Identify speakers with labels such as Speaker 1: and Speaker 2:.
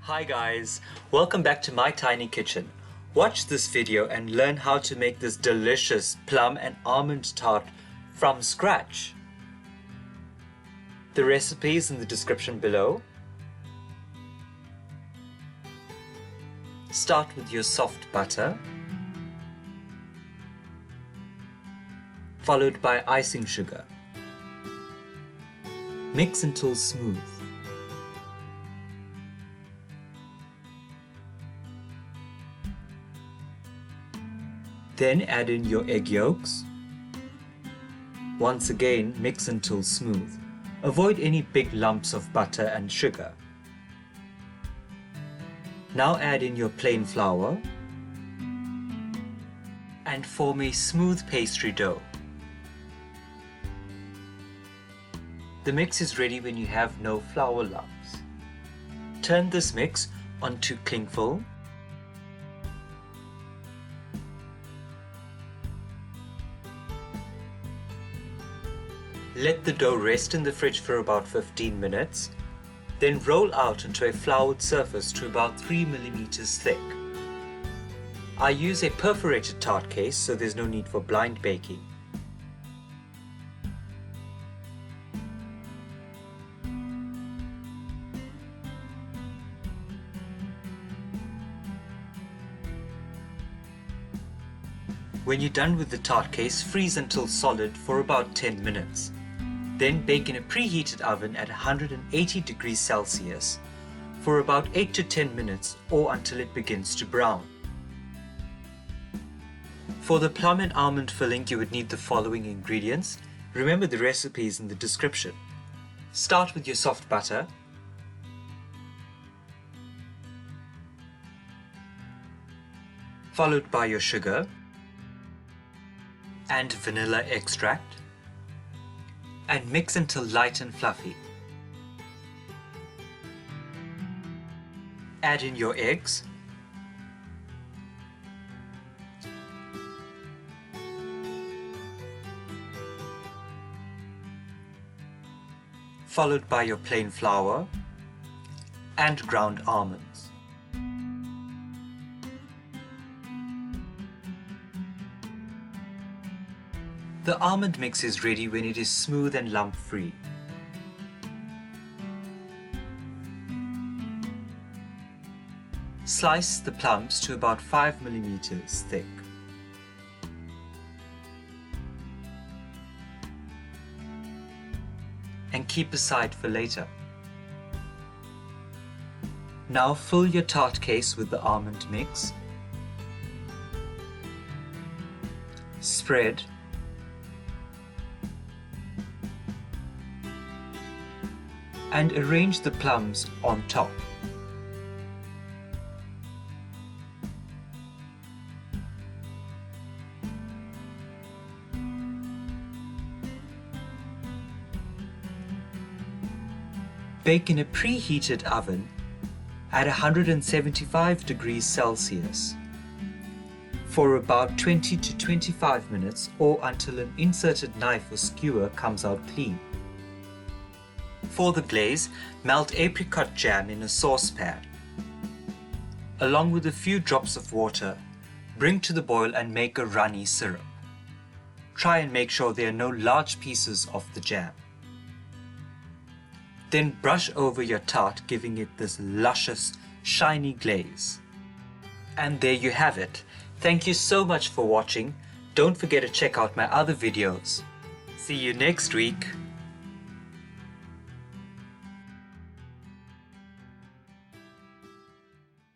Speaker 1: Hi guys, welcome back to my tiny kitchen. Watch this video and learn how to make this delicious plum and almond tart from scratch. The recipe is in the description below. Start with your soft butter, followed by icing sugar. Mix until smooth. Then add in your egg yolks. Once again, mix until smooth. Avoid any big lumps of butter and sugar. Now add in your plain flour and form a smooth pastry dough. The mix is ready when you have no flour lumps. Turn this mix onto cling film. Let the dough rest in the fridge for about 15 minutes, then roll out onto a floured surface to about 3 mm thick. I use a perforated tart case, so there's no need for blind baking. When you're done with the tart case, freeze until solid for about 10 minutes. Then bake in a preheated oven at 180 degrees Celsius for about 8 to 10 minutes or until it begins to brown. For the plum and almond filling, you would need the following ingredients. Remember, the recipe is in the description. Start with your soft butter. Followed by your sugar and vanilla extract, and mix until light and fluffy. Add in your eggs, followed by your plain flour and ground almonds. The almond mix is ready when it is smooth and lump-free. Slice the plums to about 5 mm thick. And keep aside for later. Now fill your tart case with the almond mix. Spread. And arrange the plums on top. Bake in a preheated oven at 175 degrees Celsius for about 20 to 25 minutes or until an inserted knife or skewer comes out clean. For the glaze, melt apricot jam in a saucepan. Along with a few drops of water, bring to the boil and make a runny syrup. Try and make sure there are no large pieces of the jam. Then brush over your tart, giving it this luscious, shiny glaze. And there you have it. Thank you so much for watching. Don't forget to check out my other videos. See you next week.